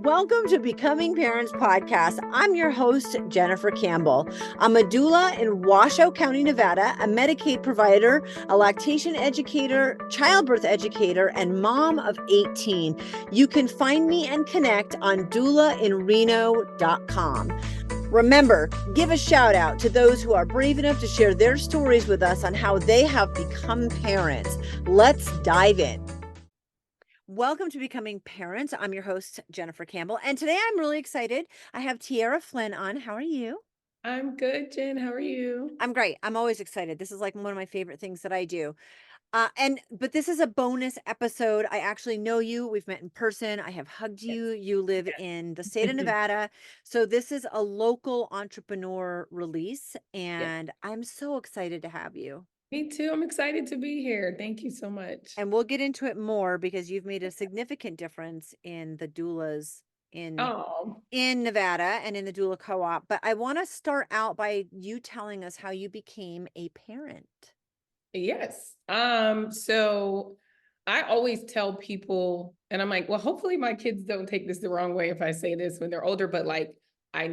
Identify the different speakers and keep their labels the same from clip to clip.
Speaker 1: Welcome to Becoming Parents Podcast. I'm your host, Jennifer Campbell. I'm a doula in Washoe County, Nevada, a Medicaid provider, a lactation educator, childbirth educator, and mom of 18. You can find me and connect on doulainreno.com. Remember, give a shout out to those who are brave enough to share their stories with us on how they have become parents. Let's dive in. Welcome to Becoming Parents. I'm your host, Jennifer Campbell, and today I'm really excited. I have Tiara Flynn on. How are you?
Speaker 2: I'm good, Jen. How are you?
Speaker 1: I'm great. I'm always excited. This is like one of my favorite things that I do. But this is a bonus episode. I actually know you. We've met in person. I have hugged you. You live in the state of
Speaker 2: Yes.
Speaker 1: Nevada. So this is a local entrepreneur release,
Speaker 2: Yeah,
Speaker 1: and I'm so excited to have you.
Speaker 2: me too. I'm excited to be here. Thank you so much.
Speaker 1: And we'll get into it more because you've made a significant difference in the doulas in
Speaker 2: Oh,
Speaker 1: in Nevada and in the doula co-op. But I want to start out by you telling us how you became a parent.
Speaker 2: yes. So I always tell people, and I'm like, well, hopefully my kids don't take this the wrong way if I say this when they're older, but like I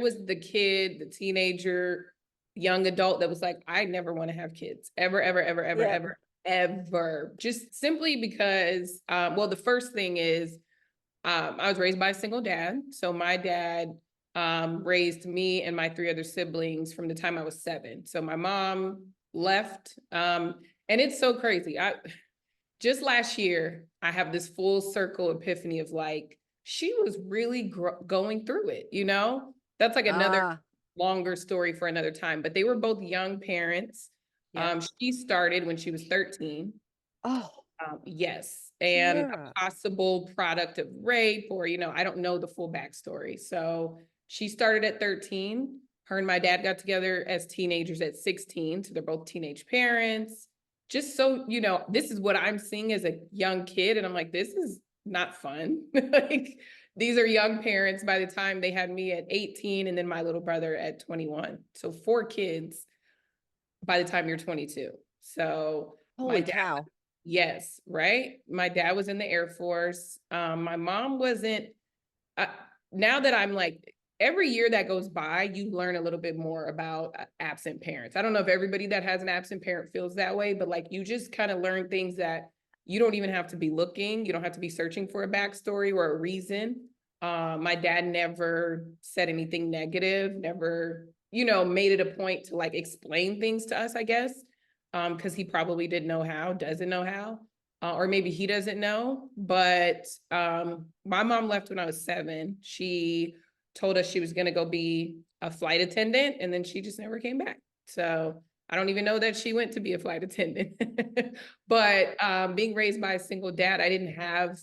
Speaker 2: was the kid, the teenager, young adult that was like, I never want to have kids ever, ever, ever, ever,
Speaker 1: Yeah.
Speaker 2: ever, ever. Just simply because, well, the first thing is I was raised by a single dad. So my dad raised me and my three other siblings from the time I was 7. So my mom left. And it's so crazy. Just last year, I have this full circle epiphany of like, she was really going through it, you know? That's like another
Speaker 1: Ah,
Speaker 2: longer story for another time. But they were both young parents.
Speaker 1: yeah.
Speaker 2: She started when she was 13.
Speaker 1: Oh,
Speaker 2: Yes, and
Speaker 1: Tiara.
Speaker 2: a possible product of rape, or I don't know the full backstory. So she started at 13. Her and my dad got together as teenagers at 16. So they're both teenage parents. Just so this is what I'm seeing as a young kid, and I'm like, this is not fun. Like these are young parents by the time they had me at 18, and then my little brother at 21. So 4 kids by the time you're 22. So my
Speaker 1: Holy
Speaker 2: dad,
Speaker 1: cow.
Speaker 2: yes, right. My dad was in the Air Force. My mom wasn't. Uh, Now that I'm like, every year that goes by, you learn a little bit more about absent parents. I don't know if everybody that has an absent parent feels that way, but like you just kind of learn things that you don't even have to be looking. You don't have to be searching for a backstory or a reason. My dad never said anything negative, never, made it a point to like explain things to us, I guess, because he probably didn't know how, doesn't know how. Or maybe he doesn't know. But my mom left when I was 7. She told us she was going to go be a flight attendant, and then she just never came back. So I don't even know that she went to be a flight attendant. But being raised by a single dad, I didn't have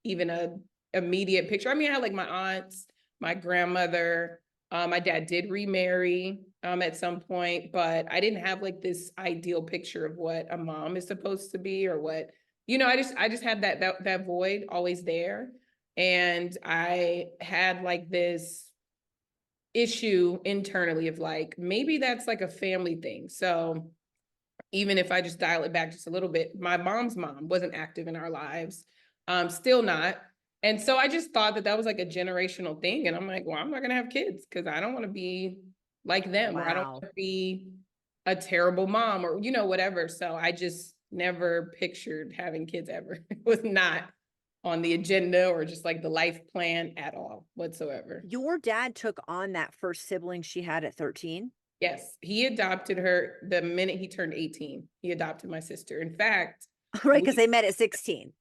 Speaker 2: even a immediate picture. I mean, I had like my aunts, my grandmother. My dad did remarry at some point, but I didn't have like this ideal picture of what a mom is supposed to be, or what I just had that void always there. And I had like this issue internally of like, maybe that's like a family thing. So even if I just dial it back just a little bit, my mom's mom wasn't active in our lives, still not. And so I just thought that that was like a generational thing. And I'm like, well, I'm not going to have kids because I don't want to be like them, or I don't
Speaker 1: Wow.
Speaker 2: want to be a terrible mom, or, whatever. So I just never pictured having kids ever. It was not on the agenda or just like the life plan at all whatsoever.
Speaker 1: Your dad took on that first sibling she had at 13?
Speaker 2: Yes, he adopted her the minute he turned 18. He adopted my sister. In fact,
Speaker 1: Right, because
Speaker 2: we
Speaker 1: they met at 16.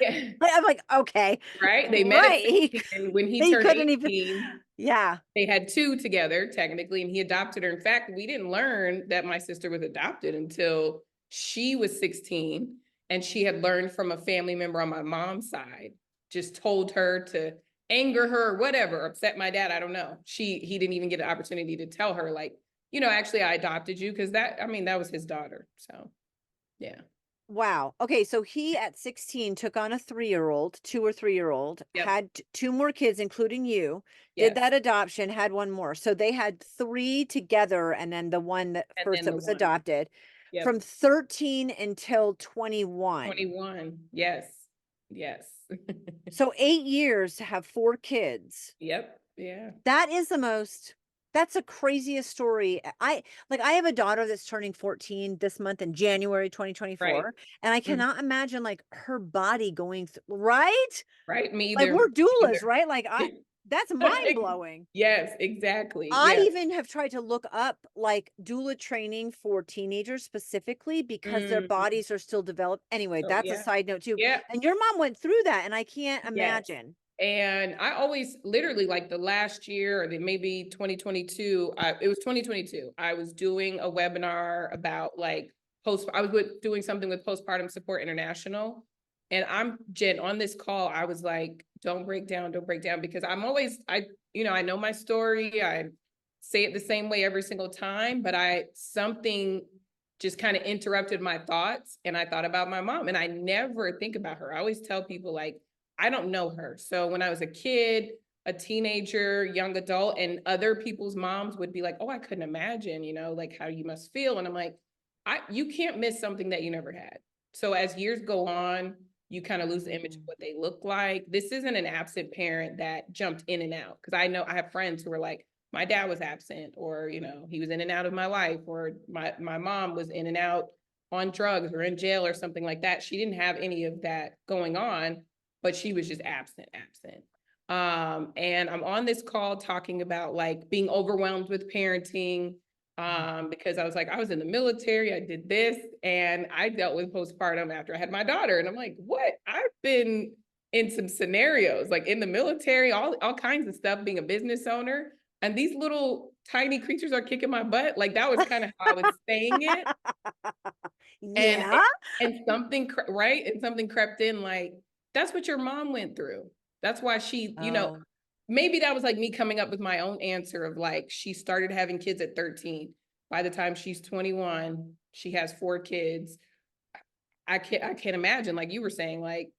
Speaker 2: yeah,
Speaker 1: I'm like, okay,
Speaker 2: right? They met at
Speaker 1: right.
Speaker 2: 16, and when he
Speaker 1: He
Speaker 2: turned
Speaker 1: couldn't even,
Speaker 2: 18,
Speaker 1: yeah.
Speaker 2: they had 2 together technically, and he adopted her. In fact, we didn't learn that my sister was adopted until she was 16, and she had learned from a family member on my mom's side, just told her to anger her or whatever, upset my dad. I don't know. He didn't even get an opportunity to tell her, like, actually I adopted you, because that was his daughter. So yeah.
Speaker 1: Wow. Okay, so he at 16 took on a 3-year-old, 2 or 3-year-old,
Speaker 2: Yep.
Speaker 1: had 2 more kids, including you, did
Speaker 2: Yes.
Speaker 1: that adoption, had 1 more. So they had 3 together, and then the one that
Speaker 2: And
Speaker 1: first
Speaker 2: then
Speaker 1: that
Speaker 2: the
Speaker 1: was
Speaker 2: one.
Speaker 1: adopted
Speaker 2: Yep.
Speaker 1: from 13 until 21.
Speaker 2: 21. Yes. Yes.
Speaker 1: So 8 years to have 4 kids.
Speaker 2: Yep. Yeah.
Speaker 1: That is that's the craziest story. I have a daughter that's turning 14 this month in January
Speaker 2: Right.
Speaker 1: 2024, and I
Speaker 2: Mm,
Speaker 1: cannot imagine like her body going through, right?
Speaker 2: right. Me
Speaker 1: Like
Speaker 2: either.
Speaker 1: we're
Speaker 2: Me
Speaker 1: doulas,
Speaker 2: either.
Speaker 1: right? Like that's mind blowing.
Speaker 2: Yes, exactly.
Speaker 1: I
Speaker 2: Yeah.
Speaker 1: even have tried to look up like doula training for teenagers specifically because their
Speaker 2: Mm,
Speaker 1: bodies are still developed. Anyway,
Speaker 2: so
Speaker 1: that's a
Speaker 2: yeah.
Speaker 1: side note too.
Speaker 2: Yeah.
Speaker 1: And your mom went through that, and I can't
Speaker 2: Yes.
Speaker 1: imagine.
Speaker 2: And I always literally like the last year or maybe 2022, it was 2022. I was doing a webinar about like doing something with Postpartum Support International. And Jen, on this call, I was like, don't break down, because I know my story. I say it the same way every single time, but something just kind of interrupted my thoughts. And I thought about my mom, and I never think about her. I always tell people like, I don't know her. So when I was a kid, a teenager, young adult, and other people's moms would be like, oh, I couldn't imagine, like how you must feel. And I'm like, you can't miss something that you never had. So as years go on, you kind of lose the image of
Speaker 1: Mm.
Speaker 2: what they look like. This isn't an absent parent that jumped in and out. Cause I know I have friends who are like, my dad was absent, or, he was in and out of my life, or my mom was in and out on drugs or in jail or something like that. She didn't have any of that going on, but she was just absent. And I'm on this call talking about like being overwhelmed with parenting, because I was like, I was in the military, I did this, and I dealt with postpartum after I had my daughter. And I'm like, what? I've been in some scenarios, like in the military, all kinds of stuff, being a business owner. And these little tiny creatures are kicking my butt. Like that was kind of how I was saying it. And
Speaker 1: Yeah.
Speaker 2: something right, and something crept in like, that's what your mom went through. That's why she,
Speaker 1: Oh,
Speaker 2: maybe that was like me coming up with my own answer of like, she started having kids at 13. By the time she's 21, she has 4 kids. I can't imagine, like you were saying, like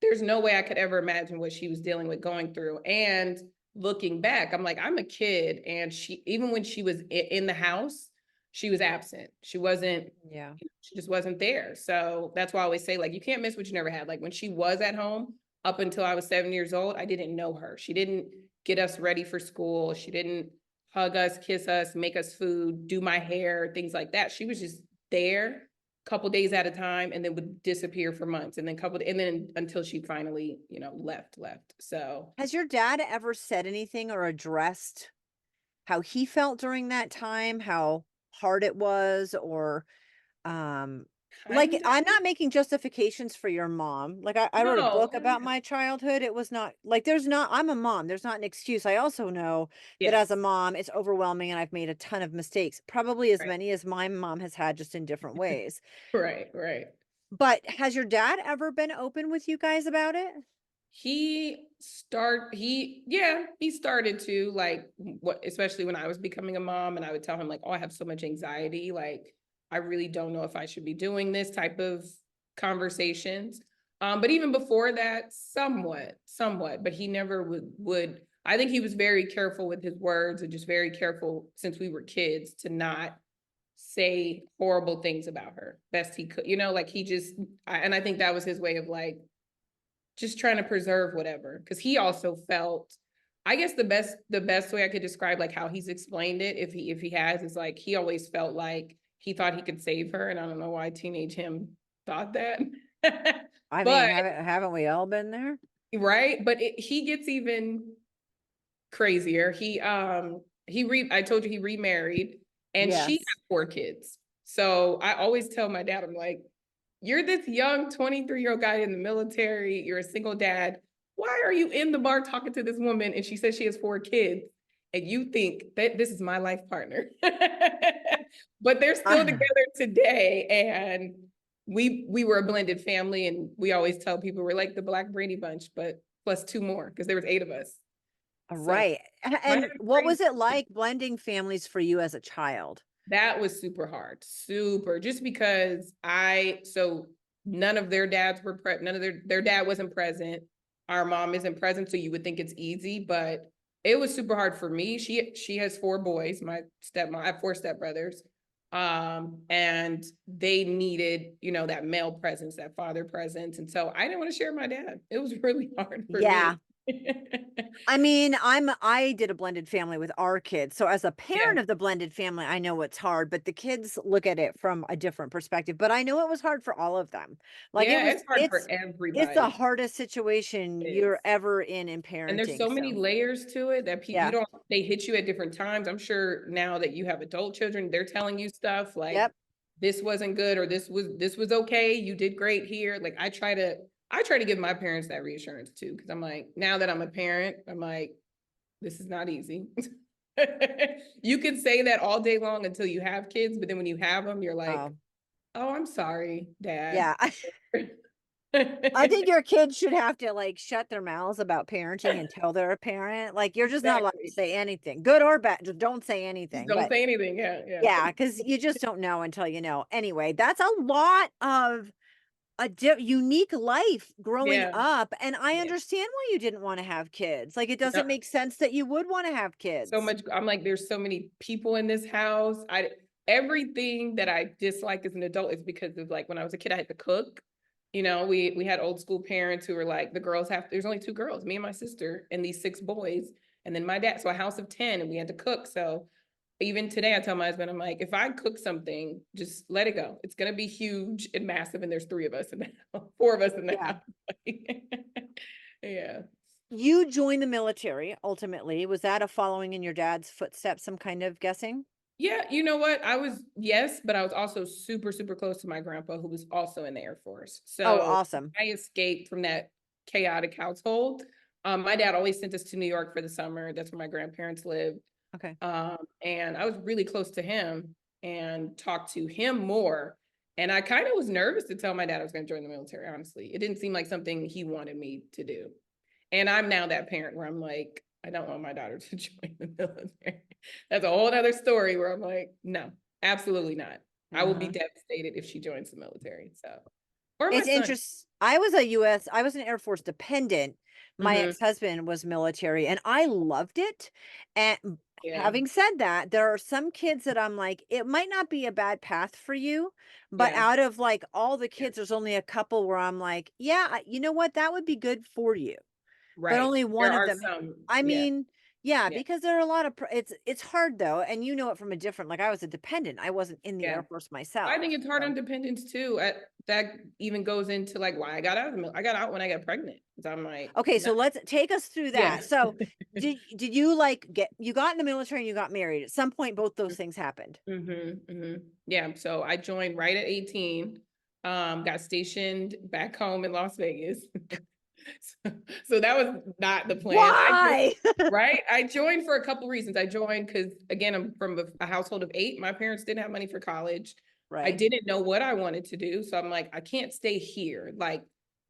Speaker 2: there's no way I could ever imagine what she was dealing with, going through. And looking back, I'm like, I'm a kid, and she, even when she was in the house, she was absent.
Speaker 1: yeah.
Speaker 2: She just wasn't there. So that's why I always say, like, you can't miss what you never had. Like when she was at home up until I was 7 years old, I didn't know her. She didn't get us ready for school. She didn't hug us, kiss us, make us food, do my hair, things like that. She was just there a couple days at a time, and then would disappear for months, and then until she finally, left. So
Speaker 1: Has your dad ever said anything or addressed how he felt during that time, how hard it was, or um like
Speaker 2: kind
Speaker 1: I'm
Speaker 2: of,
Speaker 1: not making justifications for your mom. Like I wrote a
Speaker 2: no,
Speaker 1: book about my childhood. It was not like I'm a mom. There's not an excuse. I also know that as a
Speaker 2: yes,
Speaker 1: mom, it's overwhelming and I've made a ton of mistakes, probably as
Speaker 2: right,
Speaker 1: many as my mom has had, just in different ways.
Speaker 2: right.
Speaker 1: But has your dad ever been open with you guys about it?
Speaker 2: He started to like, what, especially when I was becoming a mom, and I would tell him like, oh, I have so much anxiety, like I really don't know if I should be doing this type of conversations. But even before that, somewhat, but he never would. I think he was very careful with his words, and just very careful since we were kids to not say horrible things about her best he could, like he just, and I think that was his way of like just trying to preserve whatever, because he also felt, I guess the best way I could describe like how he's explained it, if he has, is like he always felt like he thought he could save her, and I don't know why teenage him thought that.
Speaker 1: I mean,
Speaker 2: But
Speaker 1: haven't we all been there?
Speaker 2: right, but he gets even crazier. I told you he remarried, and she
Speaker 1: Yes.
Speaker 2: has 4 kids. So I always tell my dad, I'm like, you're this young 23-year-old guy in the military, you're a single dad. Why are you in the bar talking to this woman and she says she has 4 kids, and you think that this is my life partner? But they're still together today, and we were a blended family, and we always tell people we're like the Black Brady Bunch, but plus 2 more, because there was 8 of us. So
Speaker 1: Right.
Speaker 2: my dad
Speaker 1: And
Speaker 2: was
Speaker 1: what
Speaker 2: crazy.
Speaker 1: was it like blending families for you as a child?
Speaker 2: That was super hard, super, just because so none of their dads were none of their dad wasn't present. Our mom isn't present, so you would think it's easy, but it was super hard for me. She has 4 boys. I have 4 stepbrothers. And they needed, you know, that male presence, that father presence. And so I didn't want to share my dad. It was really hard for
Speaker 1: Yeah.
Speaker 2: me.
Speaker 1: I mean, I did a blended family with our kids. So as a
Speaker 2: Yeah.
Speaker 1: parent of the blended family, I know it's hard, but the kids look at it from a different perspective. But I know it was hard for all of them. Like
Speaker 2: Yeah, it's hard for
Speaker 1: it's the
Speaker 2: everybody.
Speaker 1: hardest situation
Speaker 2: It
Speaker 1: you're
Speaker 2: is.
Speaker 1: ever in
Speaker 2: And there's
Speaker 1: parenting.
Speaker 2: so many
Speaker 1: So
Speaker 2: layers to it that you
Speaker 1: yeah.
Speaker 2: don't, they hit you at different times. I'm sure now that you have adult children, they're telling you stuff like
Speaker 1: Yep.
Speaker 2: this wasn't good or this was okay. You did great here. Like I try to give my parents that reassurance too. Cause I'm like, now that I'm a parent, I'm like, this is not easy. You could say that all day long until you have kids, but then when you have them, you're like,
Speaker 1: Oh,
Speaker 2: oh, I'm sorry, dad.
Speaker 1: yeah. I think your kids should have to like shut their mouths about parenting until they're a parent. Like you're just not allowed to
Speaker 2: Exactly.
Speaker 1: say anything, good or bad. Just don't say
Speaker 2: Just
Speaker 1: anything.
Speaker 2: don't
Speaker 1: But
Speaker 2: say anything. Yeah, yeah.
Speaker 1: yeah, because you just don't know until you know. Anyway, that's a lot of unique life growing
Speaker 2: Yeah.
Speaker 1: up, and I
Speaker 2: Yeah.
Speaker 1: understand why you didn't want to have kids. Like it doesn't
Speaker 2: No,
Speaker 1: make sense that you would want to have
Speaker 2: so
Speaker 1: kids.
Speaker 2: much. I'm like, there's so many people in this house. Everything that I dislike as an adult is because of like when I was a kid, I had to cook. You know, we had old school parents who were like, the girls have, there's only two girls, me and my sister, and these six boys, and then my dad. So a house of 10, and we had to cook. So even today, I tell my husband, I'm like, if I cook something, just let it go. It's gonna be huge and massive, and there's three of us in the house, four of us in the
Speaker 1: Yeah.
Speaker 2: house. Yeah.
Speaker 1: You joined the military ultimately. Was that a following in your dad's footsteps, some kind of guessing?
Speaker 2: Yeah, you know what? I was, yes, but I was also super, super close to my grandpa, who was also in the Air Force.
Speaker 1: Oh,
Speaker 2: So
Speaker 1: awesome.
Speaker 2: I escaped from that chaotic household. My dad always sent us to New York for the summer. That's where my grandparents lived.
Speaker 1: Okay.
Speaker 2: And I was really close to him and talked to him more. And I kind of was nervous to tell my dad I was going to join the military, honestly. It didn't seem like something he wanted me to do. And I'm now that parent where I'm like, I don't want my daughter to join the military. That's a whole other story where I'm like, no, absolutely not. I will be
Speaker 1: Uh-huh.
Speaker 2: devastated if she joins the military. So, or my
Speaker 1: It's
Speaker 2: son.
Speaker 1: interesting. I was an Air Force dependent. My
Speaker 2: Mm-hmm.
Speaker 1: ex-husband was military and I loved it. And
Speaker 2: Yeah.
Speaker 1: having said that, there are some kids that I'm like, it might not be a bad path for you, but
Speaker 2: Yeah.
Speaker 1: out of like all the
Speaker 2: Yeah.
Speaker 1: kids, there's only a couple where I'm like, yeah, you know what? That would be good for you. But
Speaker 2: Right.
Speaker 1: only
Speaker 2: There
Speaker 1: one of
Speaker 2: are
Speaker 1: them
Speaker 2: some.
Speaker 1: I
Speaker 2: Yeah.
Speaker 1: mean, yeah,
Speaker 2: Yeah.
Speaker 1: because there are a lot of it's hard though, and you know it from a different like I was a dependent. I wasn't in the
Speaker 2: Yeah.
Speaker 1: Air Force
Speaker 2: I
Speaker 1: myself.
Speaker 2: think it's hard on
Speaker 1: So,
Speaker 2: dependents too. That even goes into like why I got out of the I got out when I got pregnant. Because I'm like,
Speaker 1: okay,
Speaker 2: no.
Speaker 1: so let's take us through
Speaker 2: Yeah.
Speaker 1: that. So, did you like get you got in the military and you got married? At some point both those things happened.
Speaker 2: Yeah. So I joined right at 18. Got stationed back home in Las Vegas. so, so that was not the plan.
Speaker 1: Why?
Speaker 2: Right. I joined for a couple reasons. I joined because again, I'm from a household of 8. My parents didn't have money for college. I
Speaker 1: Right.
Speaker 2: didn't know what I wanted to do. So I'm like, I can't stay here. Like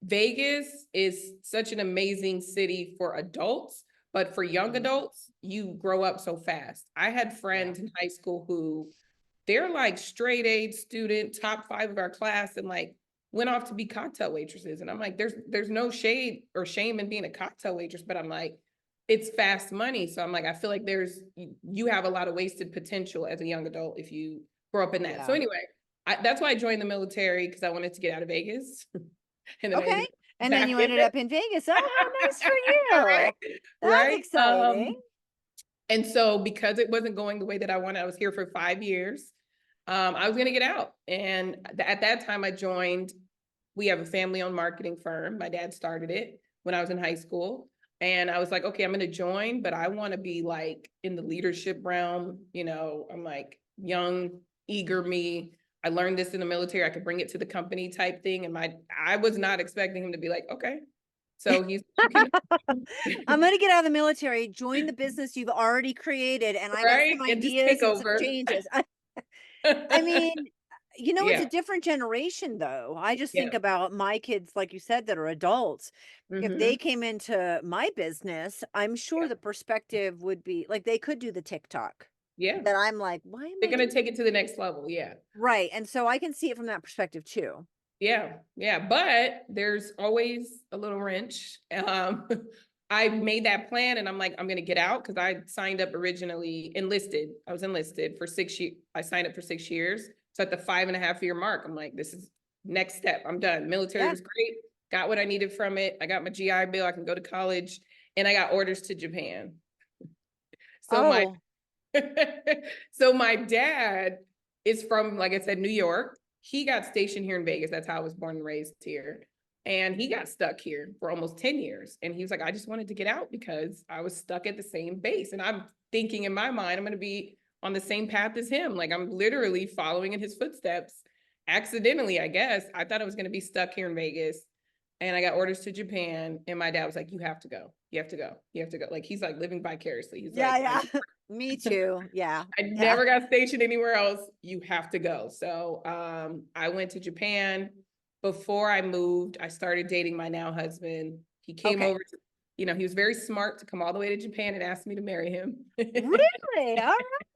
Speaker 2: Vegas is such an amazing city for adults, but for young
Speaker 1: Mhm.
Speaker 2: adults, you grow up so fast. I had
Speaker 1: Yeah.
Speaker 2: friends in high school who they're like straight A student, top 5 of our class, and like went off to be cocktail waitresses. And I'm like, there's no shade or shame in being a cocktail waitress, but I'm like, it's fast money. So I'm like, I feel like you have a lot of wasted potential as a young adult if you grow up in that. So
Speaker 1: Yeah.
Speaker 2: anyway, that's why I joined the military because I wanted to get out of Vegas. And then I
Speaker 1: Okay.
Speaker 2: ended up
Speaker 1: And then
Speaker 2: back
Speaker 1: you
Speaker 2: in
Speaker 1: ended
Speaker 2: it.
Speaker 1: up in Vegas. Oh, how nice for
Speaker 2: Right.
Speaker 1: you. That's
Speaker 2: Right.
Speaker 1: exciting.
Speaker 2: And so because it wasn't going the way that I wanted, I was here for 5 years. I was going to get out. And at that time I joined, we have a family owned marketing firm. My dad started it when I was in high school. And I was like, okay, I'm going to join, but I want to be like in the leadership realm. You know, I'm like young, eager me. I learned this in the military. I could bring it to the company type thing. And I was not expecting him to be like, okay. So he's, you can,
Speaker 1: I'm going to get out of the military, join the business you've already created, and I got
Speaker 2: right?
Speaker 1: some
Speaker 2: And just take
Speaker 1: ideas and some
Speaker 2: over.
Speaker 1: changes. I mean, you know, it's
Speaker 2: Yeah.
Speaker 1: a different generation, though. I just
Speaker 2: Yeah.
Speaker 1: think about my kids, like you said, that are adults. If they
Speaker 2: Mm-hmm.
Speaker 1: came into my business, I'm sure
Speaker 2: Yeah.
Speaker 1: the perspective would be like they could do the TikTok.
Speaker 2: Yeah.
Speaker 1: That I'm like, why am
Speaker 2: They're
Speaker 1: I
Speaker 2: going to
Speaker 1: doing
Speaker 2: take it to the next level. Yeah.
Speaker 1: right? And so I can see it from that perspective too.
Speaker 2: Yeah. Yeah. But there's always a little wrench. I made that plan and I'm like, I'm going to get out because I signed up originally enlisted. I was enlisted for 6 years. I signed up for 6 years. So at the 5.5 year mark, I'm like, this is next step. I'm done. Military
Speaker 1: Yeah.
Speaker 2: was great. Got what I needed from it. I got my GI Bill. I can go to college and I got orders to Japan. So my,
Speaker 1: Oh,
Speaker 2: so my dad is from, like I said, New York. He got stationed here in Vegas. That's how I was born and raised here. And he got stuck here for almost 10 years. And he was like, I just wanted to get out because I was stuck at the same base. And I'm thinking in my mind, I'm going to be on the same path as him. Like I'm literally following in his footsteps accidentally, I guess. I thought I was going to be stuck here in Vegas. And I got orders to Japan. And my dad was like, you have to go. You have to go. You have to go. Like he's like living vicariously. He's
Speaker 1: yeah,
Speaker 2: like,
Speaker 1: yeah. Me too. Yeah.
Speaker 2: I
Speaker 1: Yeah.
Speaker 2: never got stationed anywhere else. You have to go. So I went to Japan. Before I moved, I started dating my now husband. He came
Speaker 1: Okay.
Speaker 2: over to, he was very smart to come all the way to Japan and ask me to marry him.
Speaker 1: Really? All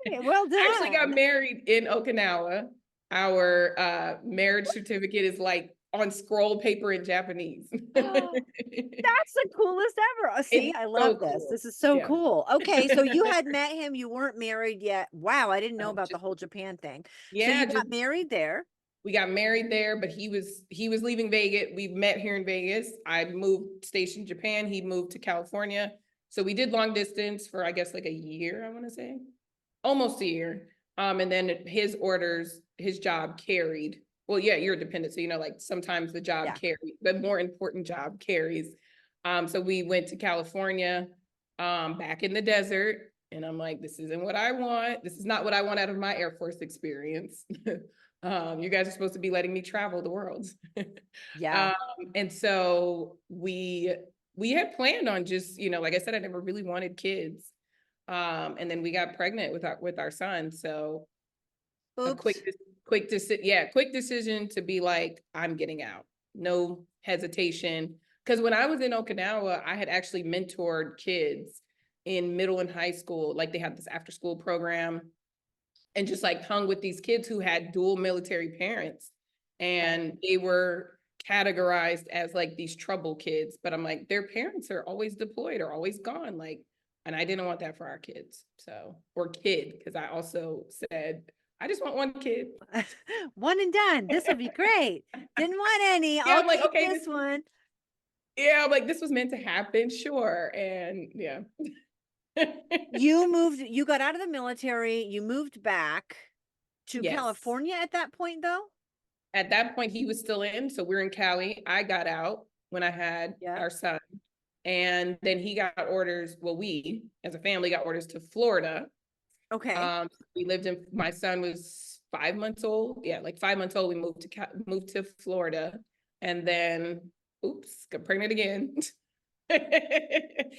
Speaker 1: right. Well
Speaker 2: Actually got
Speaker 1: done.
Speaker 2: married in Okinawa. Our marriage certificate is like on scroll paper in Japanese.
Speaker 1: That's the coolest ever. See,
Speaker 2: It's
Speaker 1: I
Speaker 2: so
Speaker 1: love this.
Speaker 2: cool.
Speaker 1: This is so
Speaker 2: Yeah.
Speaker 1: cool. Okay, so you had met him, you weren't married yet. Wow, I didn't know about the
Speaker 2: Just,
Speaker 1: whole Japan thing. So
Speaker 2: yeah,
Speaker 1: you
Speaker 2: just
Speaker 1: got married there.
Speaker 2: we got married there, but he was leaving Vegas. We met here in Vegas. I moved stationed Japan. He moved to California. So we did long distance for I guess like a year, I want to say. Almost a year. And then his job carried. Well, yeah, you're dependent. So like sometimes the job
Speaker 1: Yeah.
Speaker 2: carries, the more important job carries. So we went to California, back in the desert. And I'm like, this isn't what I want. This is not what I want out of my Air Force experience. You guys are supposed to be letting me travel the world.
Speaker 1: Yeah.
Speaker 2: um, and so we had planned on just, like I said, I never really wanted kids. And then we got pregnant with our son. So a
Speaker 1: Oops.
Speaker 2: quick decision to be like, I'm getting out. No hesitation. Because when I was in Okinawa, I had actually mentored kids in middle and high school. Like they had this after school program and just like hung with these kids who had dual military parents and they were categorized as like these trouble kids, but I'm like, their parents are always deployed or always gone, like, and I didn't want that for our kids. So, or kid, because I also said I just want one kid.
Speaker 1: One and done. This will be great. Didn't want any.
Speaker 2: Yeah,
Speaker 1: I'll
Speaker 2: I'm like,
Speaker 1: keep
Speaker 2: okay,
Speaker 1: this one.
Speaker 2: yeah, I'm like, this was meant to happen, sure. And yeah.
Speaker 1: You got out of the military, you moved back to
Speaker 2: Yes.
Speaker 1: California at that point, though?
Speaker 2: At that point, he was still in. So we're in Cali. I got out when I had
Speaker 1: Yeah.
Speaker 2: our son. And then he got orders. Well, we as a family got orders to Florida.
Speaker 1: Okay.
Speaker 2: We lived in, my son was 5 months old. Yeah, like 5 months old. We moved to Florida. And then, oops, got pregnant again.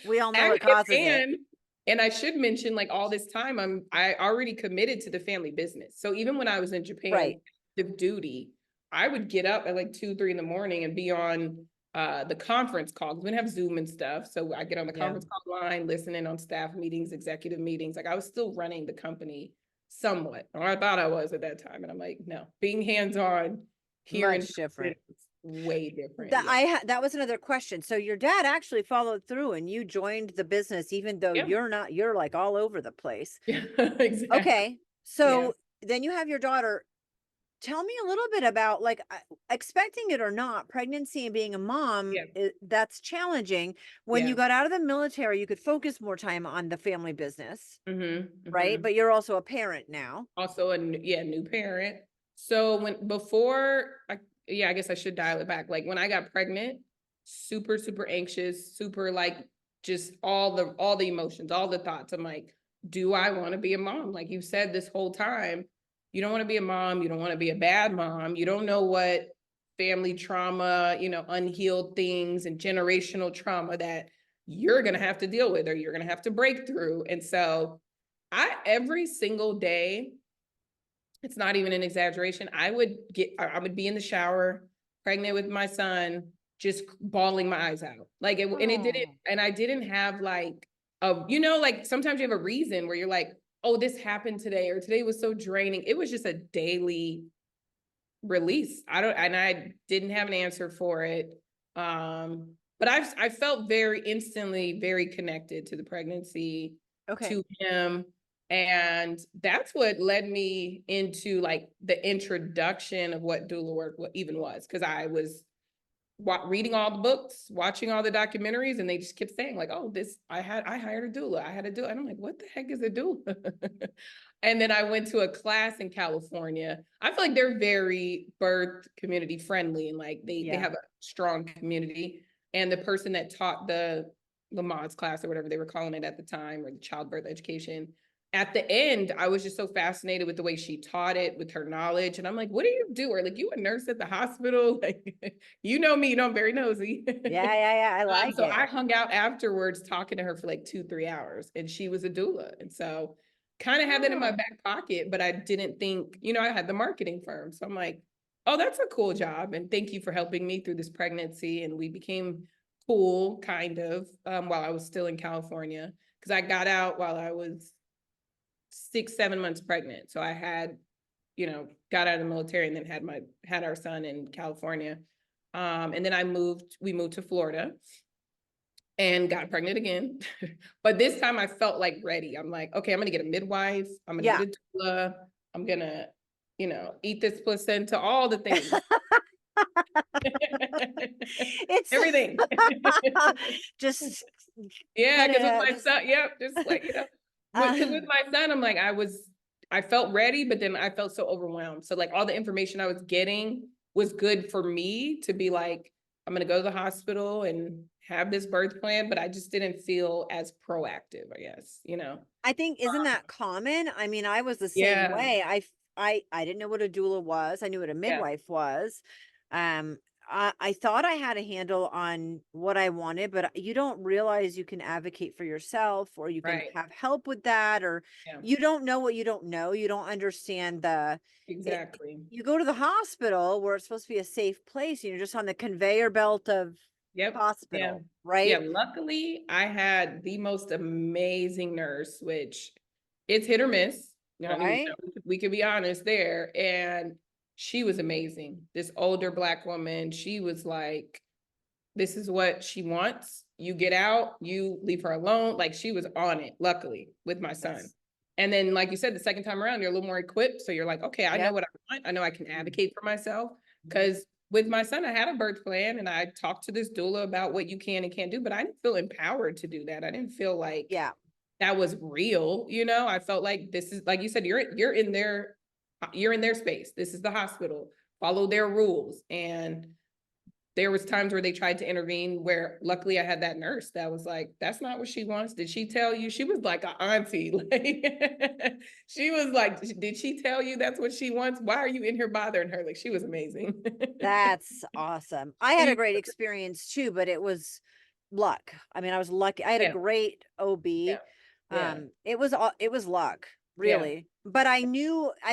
Speaker 1: We all know what
Speaker 2: Actually,
Speaker 1: causes it.
Speaker 2: and I should mention, like all this time, I already committed to the family business. So even when I was in Japan,
Speaker 1: Right.
Speaker 2: active duty, I would get up at like 2, 3 in the morning and be on the conference call. We didn't have Zoom and stuff. So I get on the
Speaker 1: Yeah.
Speaker 2: conference call line, listening on staff meetings, executive meetings. Like I was still running the company somewhat, or I thought I was at that time. And I'm like, no, being hands-on here in
Speaker 1: Much different.
Speaker 2: way different.
Speaker 1: That
Speaker 2: Yeah.
Speaker 1: that was another question. So your dad actually followed through and you joined the business even though
Speaker 2: Yeah.
Speaker 1: you're not, you're like all over the place.
Speaker 2: Yeah. Exactly.
Speaker 1: Okay.
Speaker 2: Yeah.
Speaker 1: So then you have your daughter. Tell me a little bit about like expecting it or not, pregnancy and being a mom,
Speaker 2: Yeah.
Speaker 1: that's challenging. When you
Speaker 2: Yeah.
Speaker 1: got out of the military, you could focus more time on the family business,
Speaker 2: Mm-hmm.
Speaker 1: right?
Speaker 2: Mm-hmm.
Speaker 1: But you're also a parent now.
Speaker 2: Also new parent. So before I guess I should dial it back. Like when I got pregnant, super, super anxious, super like just all the emotions, all the thoughts. I'm like, do I want to be a mom? Like you said this whole time, you don't want to be a mom, you don't want to be a bad mom, you don't know what family trauma, unhealed things and generational trauma that you're gonna have to deal with or you're gonna have to break through. And so every single day, it's not even an exaggeration. I would be in the shower, pregnant with my son, just bawling my eyes out.
Speaker 1: Oh,
Speaker 2: And I didn't have like like sometimes you have a reason where you're like, oh, this happened today, or today was so draining. It was just a daily release. And I didn't have an answer for it. but I felt very instantly very connected to the pregnancy,
Speaker 1: Okay.
Speaker 2: to him. And that's what led me into like the introduction of what doula work even was. Cause I was reading all the books, watching all the documentaries, and they just kept saying like, "Oh, I hired a doula. I had a doula," and I'm like, "What the heck is a doula?" And then I went to a class in California. I feel like they're very birth community friendly, and like they have a strong community. And the person that taught the Lamaze class or whatever they were calling it at the time, or the childbirth education, at the end, I was just so fascinated with the way she taught it, with her knowledge. And I'm like, what do you do? Or like, you a nurse at the hospital? Like, you know me, I'm very nosy.
Speaker 1: Yeah. I like
Speaker 2: So
Speaker 1: it.
Speaker 2: I hung out afterwards talking to her for like 2, 3 hours, and she was a doula. And so kind of had that in my back pocket, but I didn't think, I had the marketing firm. So I'm like, oh, that's a cool job. And thank you for helping me through this pregnancy. And we became cool kind of while I was still in California, because I got out while I was 6, 7 months pregnant. So I had, got out of the military and then had our son in California. And then we moved to Florida and got pregnant again. But this time I felt like ready. I'm like, okay, I'm gonna get a midwife, I'm gonna get a doula, I'm gonna, eat this placenta, all the things.
Speaker 1: It's
Speaker 2: everything.
Speaker 1: just
Speaker 2: Yeah, because with my son, just like, because with
Speaker 1: uh,
Speaker 2: my son, I'm like, I felt ready, but then I felt so overwhelmed. So like all the information I was getting was good for me to be like, I'm gonna go to the hospital and have this birth plan, but I just didn't feel as proactive, I guess,
Speaker 1: I think, isn't that common? I mean, I was the same
Speaker 2: Yeah,
Speaker 1: way. I didn't know what a doula was. I knew what a
Speaker 2: yeah,
Speaker 1: midwife was. Um, I thought I had a handle on what I wanted, but you don't realize you can advocate for yourself, or you can
Speaker 2: right.
Speaker 1: have help with that, or
Speaker 2: Yeah,
Speaker 1: you don't know what you don't know. You don't understand it,
Speaker 2: exactly.
Speaker 1: you go to the hospital where it's supposed to be a safe place, and you're just on the conveyor belt of
Speaker 2: Yep. Yeah.
Speaker 1: hospital,
Speaker 2: Yeah.
Speaker 1: right?
Speaker 2: Luckily, I had the most amazing nurse, which it's hit or miss.
Speaker 1: Right?
Speaker 2: We could be honest there. And she was amazing. This older Black woman, she was like, this is what she wants. You get out, you leave her alone. Like she was on it, luckily, with my son.
Speaker 1: That's
Speaker 2: And then, like you said, the second time around, you're a little more equipped. So you're like, okay, I know
Speaker 1: yep.
Speaker 2: what I want. I know I can
Speaker 1: Mm.
Speaker 2: advocate for myself. Because with my son, I had a birth plan and I talked to this doula about what you can and can't do, but I didn't feel empowered to do that. I didn't feel like
Speaker 1: Yeah.
Speaker 2: that was real. I felt like this is, like you said, you're in their space. This is the hospital. Follow their rules. And there was times where they tried to intervene, where luckily I had that nurse that was like, that's not what she wants. Did she tell you? She was like an auntie. Like she was like, did she tell you that's what she wants? Why are you in here bothering her? Like she was amazing.
Speaker 1: That's awesome. I had a great experience too, but it was luck. I mean, I was lucky. I had a
Speaker 2: Yeah,
Speaker 1: great
Speaker 2: yeah,
Speaker 1: OB.
Speaker 2: yeah,
Speaker 1: It was luck,
Speaker 2: yeah.
Speaker 1: really. But I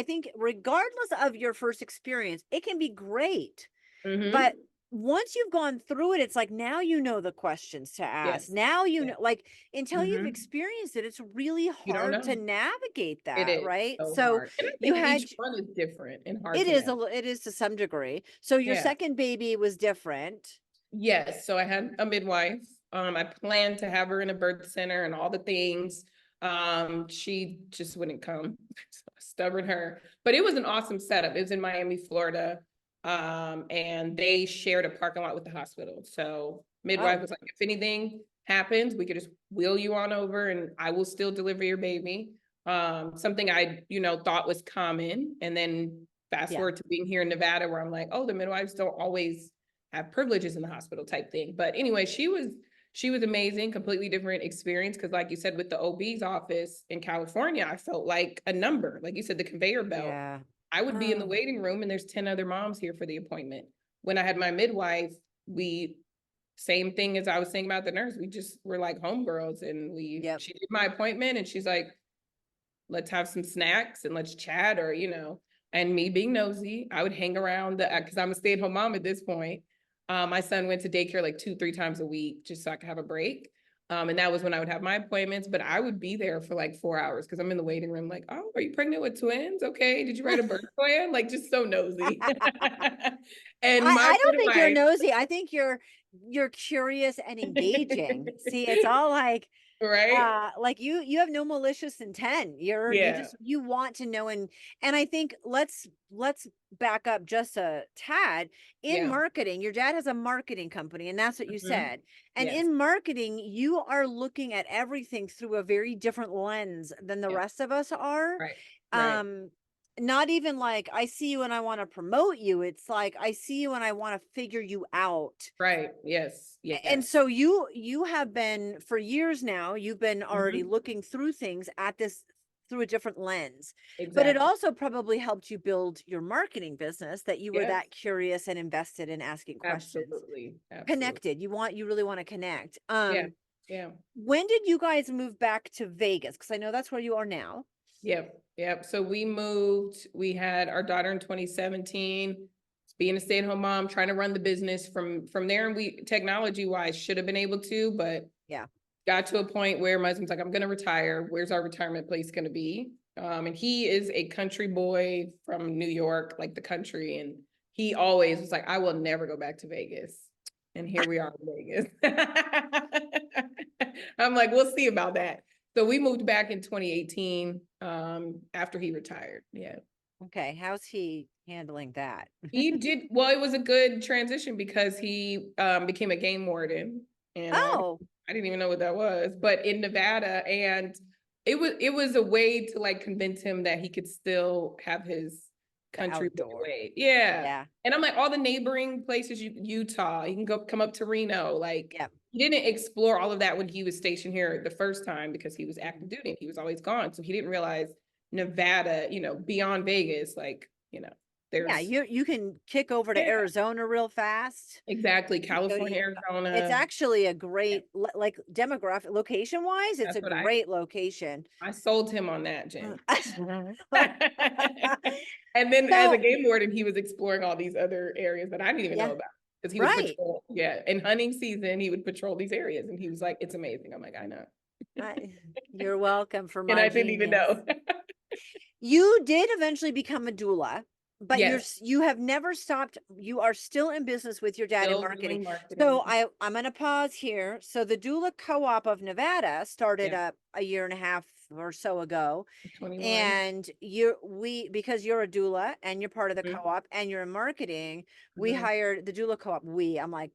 Speaker 1: think regardless of your first experience, it can be great. But
Speaker 2: Mm-hmm.
Speaker 1: once you've gone through it, it's like now you know the questions to ask.
Speaker 2: Yes.
Speaker 1: Now you
Speaker 2: Yeah.
Speaker 1: know, like until you've
Speaker 2: Mm-hmm.
Speaker 1: experienced it, it's really
Speaker 2: You don't
Speaker 1: hard to
Speaker 2: know.
Speaker 1: navigate
Speaker 2: It
Speaker 1: that,
Speaker 2: is
Speaker 1: right?
Speaker 2: so
Speaker 1: So
Speaker 2: hard. And I
Speaker 1: you
Speaker 2: think
Speaker 1: had
Speaker 2: each one is different and hard
Speaker 1: it
Speaker 2: to
Speaker 1: is
Speaker 2: navigate.
Speaker 1: it is to some degree. So your
Speaker 2: Yeah.
Speaker 1: second baby was different.
Speaker 2: Yes, so I had a midwife. I planned to have her in a birth center and all the things. She just wouldn't come. Stubborn her. But it was an awesome setup. It was in Miami, Florida. And they shared a parking lot with the hospital. So midwife
Speaker 1: Oh,
Speaker 2: was like, if anything happens, we could just wheel you on over and I will still deliver your baby. Something I, thought was common. And then fast
Speaker 1: yeah.
Speaker 2: forward to being here in Nevada, where I'm like, oh, the midwives don't always have privileges in the hospital type thing. But anyway, she was amazing, completely different experience. Cause like you said, with the OB's office in California, I felt like a number, like you said, the conveyor belt.
Speaker 1: Yeah.
Speaker 2: I would be in the
Speaker 1: Oh,
Speaker 2: waiting room and there's 10 other moms here for the appointment. When I had my midwife, we, same thing as I was saying about the nurse, we just were like homegirls, and
Speaker 1: yep.
Speaker 2: she did my appointment and she's like, let's have some snacks and let's chat, or, and me being nosy, I would hang around cause I'm a stay-at-home mom at this point. My son went to daycare like 2, 3 times a week just so I could have a break. And that was when I would have my appointments, but I would be there for like 4 hours because I'm in the waiting room, like, oh, are you pregnant with twins? Okay. Did you write a birth plan? Like, just so nosy. And my
Speaker 1: I don't think you're
Speaker 2: midwife,
Speaker 1: nosy. I think you're curious and engaging. See, it's all
Speaker 2: right?
Speaker 1: like you have no malicious intent. You
Speaker 2: Yeah.
Speaker 1: just you want to know, and I think let's back up just a tad. In
Speaker 2: Yeah.
Speaker 1: marketing, your dad has a marketing company, and that's what you
Speaker 2: Mhm.
Speaker 1: said. And
Speaker 2: Yes.
Speaker 1: in marketing, you are looking at everything through a very different lens than the
Speaker 2: Yeah.
Speaker 1: rest of us are.
Speaker 2: Right. Right.
Speaker 1: um Not even like I see you and I want to promote you. It's like I see you and I want to figure you out.
Speaker 2: Right. Yes.
Speaker 1: And
Speaker 2: Yes.
Speaker 1: so you have been for years now, you've been already
Speaker 2: Mhm.
Speaker 1: looking through things at this through a different lens. But it
Speaker 2: Exactly.
Speaker 1: also probably helped you build your marketing business, that you were
Speaker 2: Yes.
Speaker 1: that curious and invested in asking questions.
Speaker 2: Absolutely. Absolutely.
Speaker 1: Connected. You really want to connect.
Speaker 2: Yeah. Yeah.
Speaker 1: When did you guys move back to Vegas? Because I know that's where you are now.
Speaker 2: Yep. Yep. So we moved, we had our daughter in 2017, being a stay-at-home mom, trying to run the business from there. And we technology wise should have been able to, but
Speaker 1: Yeah.
Speaker 2: got to a point where my husband's like, I'm gonna retire. Where's our retirement place gonna be? And he is a country boy from New York, like the country. And he always was like, I will never go back to Vegas. And here we are in Vegas. I'm like, we'll see about that. So we moved back in 2018, after he retired. Yeah.
Speaker 1: Okay. How's he handling that?
Speaker 2: He did well, it was a good transition because he became a game warden. And
Speaker 1: Oh,
Speaker 2: I didn't even know what that was, but in Nevada, and it was a way to like convince him that he could still have his
Speaker 1: the
Speaker 2: country boy
Speaker 1: outdoor.
Speaker 2: way. Yeah.
Speaker 1: Yeah.
Speaker 2: And I'm like, all the neighboring places, Utah, you can go come up to Reno. Like
Speaker 1: Yeah.
Speaker 2: he didn't explore all of that when he was stationed here the first time because he was active
Speaker 1: Mhm.
Speaker 2: duty and he was always gone. So he didn't realize Nevada, beyond Vegas, like,
Speaker 1: Yeah,
Speaker 2: there's
Speaker 1: you can kick over to
Speaker 2: yeah,
Speaker 1: Arizona real fast.
Speaker 2: exactly.
Speaker 1: You can go to
Speaker 2: California,
Speaker 1: it's
Speaker 2: Arizona.
Speaker 1: actually a
Speaker 2: Yeah,
Speaker 1: great like demographic location wise, it's a
Speaker 2: that's what
Speaker 1: great location.
Speaker 2: I sold him on that, Jen.
Speaker 1: Well,
Speaker 2: And then as a
Speaker 1: so
Speaker 2: game warden, he was exploring all these other areas that I didn't even know
Speaker 1: yeah,
Speaker 2: about because he would
Speaker 1: right.
Speaker 2: patrol. Yeah, in hunting season, he would patrol these areas, and he was like, "It's amazing." I'm like, "I know,"
Speaker 1: You're welcome for
Speaker 2: and
Speaker 1: my
Speaker 2: I didn't even
Speaker 1: genius.
Speaker 2: know.
Speaker 1: You did eventually become a doula, but
Speaker 2: Yes,
Speaker 1: you have never stopped. You are still in business with your dad in
Speaker 2: still
Speaker 1: marketing.
Speaker 2: doing
Speaker 1: So
Speaker 2: marketing.
Speaker 1: I'm going to pause here. So the Doula Co-op of Nevada started
Speaker 2: Yeah,
Speaker 1: up a year and a half or so ago,
Speaker 2: 21.
Speaker 1: and because you're a doula and you're part of the
Speaker 2: Mhm,
Speaker 1: co-op and you're in marketing, we
Speaker 2: mhm.
Speaker 1: hired the Doula Co-op. I'm like,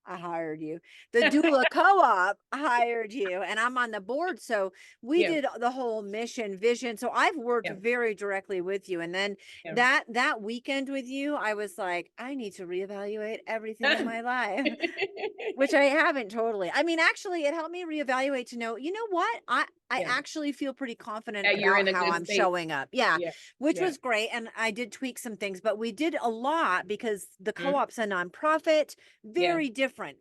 Speaker 1: I hired you. The Doula Co-op hired you, and I'm on the board. So we
Speaker 2: Yeah,
Speaker 1: did the whole mission vision. So I've worked
Speaker 2: yeah,
Speaker 1: very directly with you. And then
Speaker 2: yeah.
Speaker 1: that weekend with you, I was like, I need to reevaluate everything in my life. Which I haven't totally. I mean, actually, it helped me reevaluate to know, you know what? I
Speaker 2: Yeah,
Speaker 1: actually feel pretty confident
Speaker 2: that you're
Speaker 1: about
Speaker 2: in a
Speaker 1: how
Speaker 2: good
Speaker 1: I'm
Speaker 2: state.
Speaker 1: showing up. Yeah,
Speaker 2: Yeah,
Speaker 1: which
Speaker 2: yeah.
Speaker 1: was great. And I did tweak some things, but we did a lot because the
Speaker 2: Mhm.
Speaker 1: co-op's a nonprofit,
Speaker 2: Yeah,
Speaker 1: very
Speaker 2: yes.
Speaker 1: different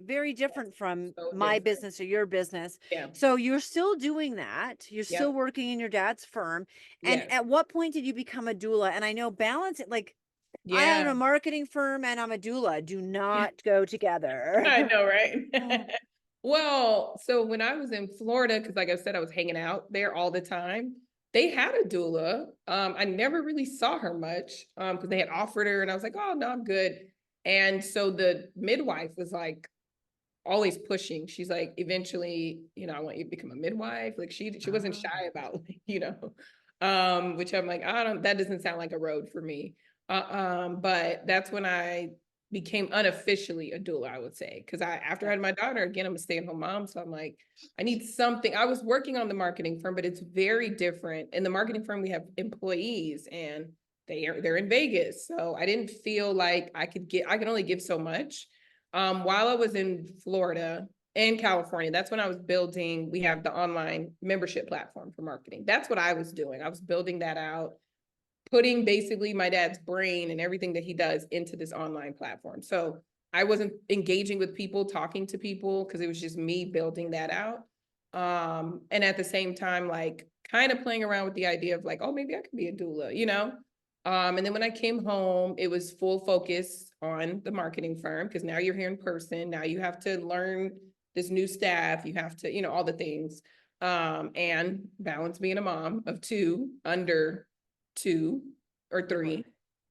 Speaker 1: from
Speaker 2: So
Speaker 1: my
Speaker 2: different.
Speaker 1: business or your business.
Speaker 2: Yeah.
Speaker 1: So you're still doing that. You're still
Speaker 2: Yep.
Speaker 1: working in your dad's firm. And
Speaker 2: Yes.
Speaker 1: at what point did you become a doula? And I know balance it like I own
Speaker 2: Yeah.
Speaker 1: a marketing firm and I'm a doula. Do not go together.
Speaker 2: I know, right? Well, so when I was in Florida, because like I said, I was hanging out there all the time. They had a doula. I never really saw her much because they had offered her, and I was like, oh no, I'm good. And so the midwife was like always pushing. She's like, eventually, I want you to become a midwife. Like she wasn't
Speaker 1: Oh.
Speaker 2: shy about, which I'm like, I don't. That doesn't sound like a road for me. But that's when I became unofficially a doula, I would say, because after I
Speaker 1: Yeah.
Speaker 2: had my daughter again, I'm a stay-at-home mom, so I'm like, I need something. I was working on the marketing firm, but it's very different. In the marketing firm, we have employees, and they're in Vegas, so I didn't feel like I could only give so much. While I was in Florida and California, that's when I was building. We have the online membership platform for marketing. That's what I was doing. I was building that out, putting basically my dad's brain and everything that he does into this online platform. So I wasn't engaging with people, talking to people, because it was just me building that out. And at the same time, like kind of playing around with the idea of like, oh, maybe I could be a doula. And then when I came home, it was full focus on the marketing firm because now you're here in person. Now you have to learn this new staff, you have to, all the things. And balance being a mom of two, under 2 or 3.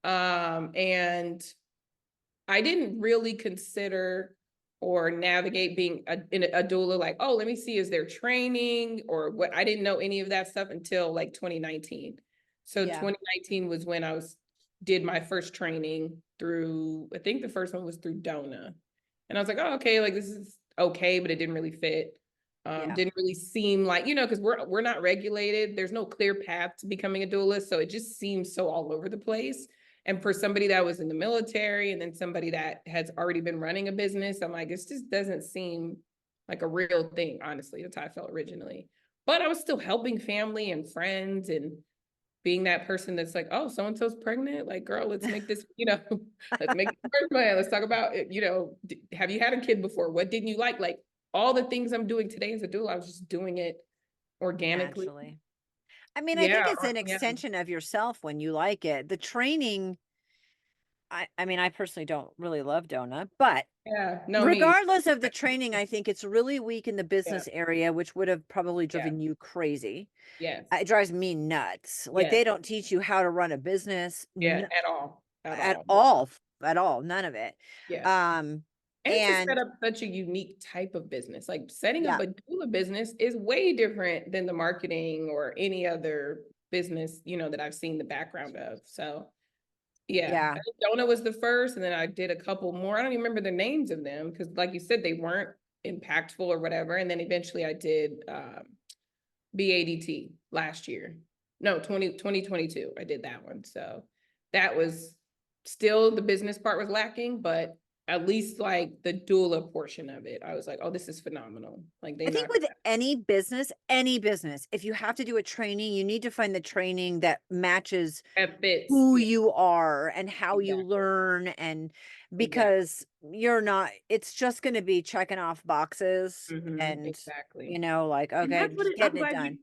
Speaker 2: And I didn't really consider or navigate being a doula, like, oh, let me see, is there training or what? I didn't know any of that stuff until like 2019. So
Speaker 1: Yeah.
Speaker 2: 2019 was when I did my first training through, I think the first one was through Dona. And I was like, oh, okay, like this is okay, but it didn't really fit. Didn't really seem like, because we're not regulated. There's no clear path to becoming a doula. So it just seems so all over the place. And for somebody that was in the military and then somebody that has already been running a business, I'm like, this just doesn't seem like a real thing, honestly. That's how I felt originally. But I was still helping family and friends and being that person that's like, oh, so-and-so's pregnant. Like, girl, let's make this, let's make the birth plan. Let's talk about it. Have you had a kid before? What didn't you like? Like all the things I'm doing today as a doula, I was just doing it organically.
Speaker 1: Naturally. I mean, I think
Speaker 2: Yeah.
Speaker 1: it's an
Speaker 2: Yeah.
Speaker 1: extension of yourself when you like it. The training, I mean, I personally don't really love Donut, but
Speaker 2: Yeah. No, me.
Speaker 1: regardless of the training, I think it's really weak in the
Speaker 2: Yeah.
Speaker 1: business area, which would have probably
Speaker 2: Yeah.
Speaker 1: driven you crazy.
Speaker 2: Yes.
Speaker 1: It drives me nuts. Like
Speaker 2: Yes.
Speaker 1: they don't teach you how to run a business
Speaker 2: Yeah. At all. At
Speaker 1: at
Speaker 2: all.
Speaker 1: all, at all, none of it.
Speaker 2: Yeah.
Speaker 1: Um,
Speaker 2: And to set
Speaker 1: and
Speaker 2: up such a unique type of business, like setting up
Speaker 1: yeah,
Speaker 2: a doula business is way different than the marketing or any other business, that I've seen the background of. So yeah, I
Speaker 1: yeah,
Speaker 2: think Dona was the first, and then I did a couple more. I don't even remember the names of them because, like you said, they weren't impactful or whatever. And then eventually I did BADT last year. No, 2022. I did that one. So that was still, the business part was lacking, but at least like the doula portion of it, I was like, oh, this is phenomenal. Like they
Speaker 1: I think
Speaker 2: knocked
Speaker 1: with any business, if you have to do a training, you need to find the training that matches
Speaker 2: that fits.
Speaker 1: who
Speaker 2: Yeah,
Speaker 1: you are and how you
Speaker 2: exactly.
Speaker 1: learn, and
Speaker 2: Exactly.
Speaker 1: because you're not, it's just going to be checking off boxes and
Speaker 2: Exactly.
Speaker 1: like,
Speaker 2: And
Speaker 1: okay,
Speaker 2: that's what
Speaker 1: just
Speaker 2: I'm
Speaker 1: getting it
Speaker 2: glad
Speaker 1: done.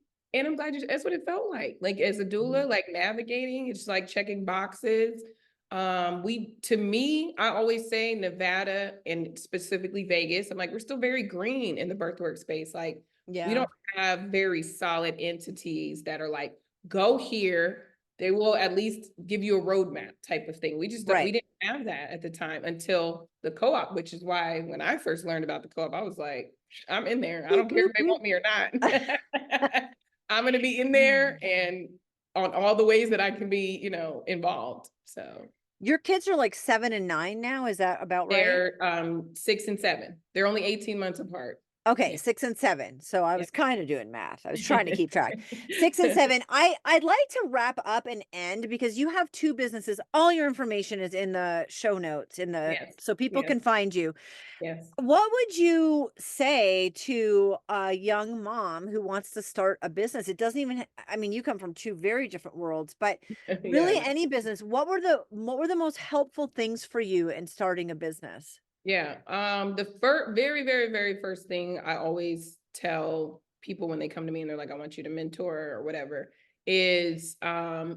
Speaker 2: that's what it felt like as a
Speaker 1: Mhm.
Speaker 2: doula, like navigating, it's like checking boxes. To me, I always say Nevada and specifically Vegas, I'm like, we're still very green in the birthwork space. Like we
Speaker 1: Yeah.
Speaker 2: don't have very solid entities that are like, go here. They will at least give you a roadmap type of thing. We
Speaker 1: Right.
Speaker 2: didn't have that at the time until the co-op, which is why when I first learned about the co-op, I was like, I'm in there. I
Speaker 1: Boop,
Speaker 2: don't care
Speaker 1: boop,
Speaker 2: if they
Speaker 1: boop.
Speaker 2: want me or not. I'm going to be in there and on all the ways that I can be, involved. So
Speaker 1: Your kids are like 7 and 9 now. Is that about right?
Speaker 2: they're 6 and 7. They're only 18 months apart.
Speaker 1: Okay,
Speaker 2: Yeah.
Speaker 1: 6 and 7. So I
Speaker 2: Yeah.
Speaker 1: was kind of doing math. I was trying to keep track. 6 and 7. I'd like to wrap up and end because you have two businesses. All your information is in the show notes
Speaker 2: Yes.
Speaker 1: so people
Speaker 2: Yes.
Speaker 1: can find you.
Speaker 2: Yes.
Speaker 1: What would you say to a young mom who wants to start a business? It doesn't even I mean, you come from two very different worlds, but really
Speaker 2: Yeah.
Speaker 1: any business, what were the most helpful things for you in starting a business?
Speaker 2: Yeah. The first, very, very, very first thing I always tell people when they come to me and they're like, I want you to mentor or whatever, is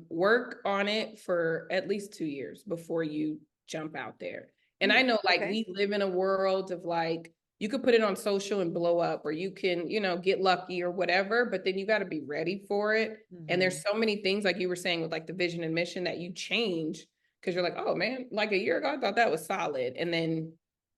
Speaker 2: work on it for at least 2 years before you jump out there. And I
Speaker 1: Ooh,
Speaker 2: know like
Speaker 1: okay.
Speaker 2: we live in a world of like, you could put it on social and blow up, or you can, get lucky or whatever, but then you got to be ready for it. And
Speaker 1: Mhm.
Speaker 2: there's so many things, like you were saying, with like the vision and mission that you change because you're like, oh man, like a year ago, I thought that was solid. And then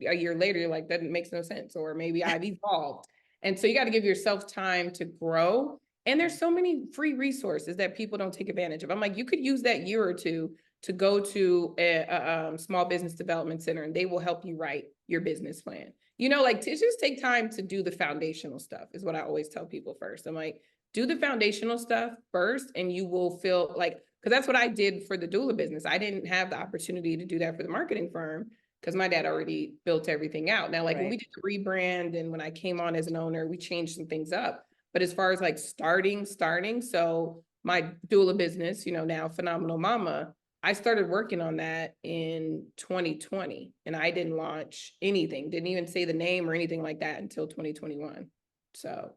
Speaker 2: a year later, you're like, that makes no sense. Or maybe I've evolved. And so you got to give yourself time to grow. And there's so many free resources that people don't take advantage of. I'm like, you could use that year or two to go to a small business development center and they will help you write your business plan. Like to just take time to do the foundational stuff is what I always tell people first. I'm like, do the foundational stuff first and you will feel like, because that's what I did for the doula business. I didn't have the opportunity to do that for the marketing firm because my dad already built everything out. Now, like when we
Speaker 1: Right.
Speaker 2: did the rebrand and when I came on as an owner, we changed some things up. But as far as like starting, so my doula business, now Phenomenal Mama, I started working on that in 2020 and I didn't launch anything, didn't even say the name or anything like that until 2021. So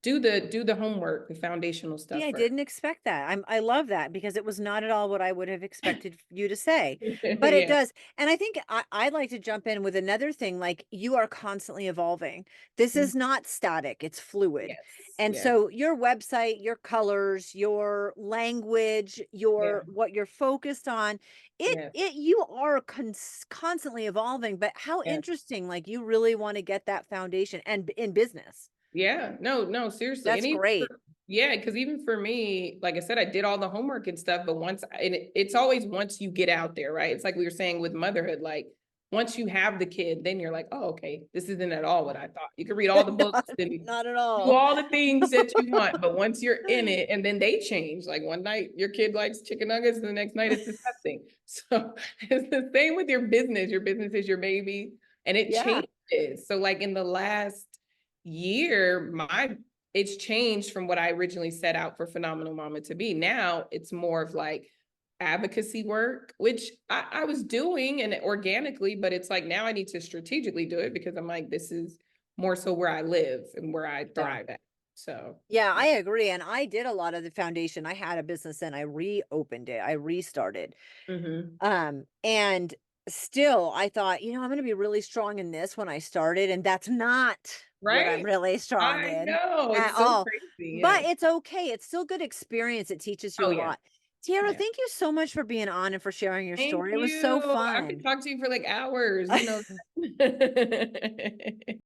Speaker 2: do the homework, the foundational
Speaker 1: See,
Speaker 2: stuff
Speaker 1: I
Speaker 2: first.
Speaker 1: didn't expect that. I love that because it was not at all what I would have expected you to say. But it
Speaker 2: Yeah.
Speaker 1: does. And I think I'd like to jump in with another thing, like you are constantly evolving. This
Speaker 2: Mhm.
Speaker 1: is not static, it's fluid.
Speaker 2: Yes,
Speaker 1: And
Speaker 2: yes,
Speaker 1: so your website, your colors, your language,
Speaker 2: yeah,
Speaker 1: your what you're focused on,
Speaker 2: yes,
Speaker 1: you are constantly evolving, but how
Speaker 2: yes.
Speaker 1: interesting, like you really want to get that foundation and in business.
Speaker 2: Yeah, no, no, seriously.
Speaker 1: That's
Speaker 2: And even
Speaker 1: great.
Speaker 2: for, yeah, because even for me, like I said, I did all the homework and stuff, but it's always once you get out there, right? It's like we were saying with motherhood, like once you have the kid, then you're like, oh, okay, this isn't at all what I thought. You can read all the books
Speaker 1: not,
Speaker 2: and
Speaker 1: not at
Speaker 2: do
Speaker 1: all.
Speaker 2: all the things that you want, but once you're in it, and then they change. Like one night your kid likes chicken nuggets, and the next night it's disgusting. So it's the same with your business. Your business is your baby, and it
Speaker 1: Yeah.
Speaker 2: changes. So like in the last year, it's changed from what I originally set out for Phenomenal Mama to be. Now it's more of like advocacy work, which I was doing and organically, but it's like now I need to strategically do it because I'm like, this is more so where I live and where I
Speaker 1: Yeah.
Speaker 2: thrive at. So
Speaker 1: Yeah,
Speaker 2: yeah.
Speaker 1: I agree. And I did a lot of the foundation. I had a business and I reopened it. I restarted.
Speaker 2: Mm-hmm.
Speaker 1: And still I thought, I'm going to be really strong in this when I started. And that's not what I'm
Speaker 2: Right?
Speaker 1: really strong
Speaker 2: I
Speaker 1: in
Speaker 2: know.
Speaker 1: at
Speaker 2: It's so
Speaker 1: all.
Speaker 2: crazy.
Speaker 1: But
Speaker 2: Yeah.
Speaker 1: it's okay. It's still good experience. It teaches you
Speaker 2: Oh
Speaker 1: a
Speaker 2: yeah.
Speaker 1: lot. Tiara,
Speaker 2: Yeah.
Speaker 1: thank you so much for being on and for sharing your
Speaker 2: Thank
Speaker 1: story. It was so
Speaker 2: you. I could
Speaker 1: fun.
Speaker 2: talk to you for like hours,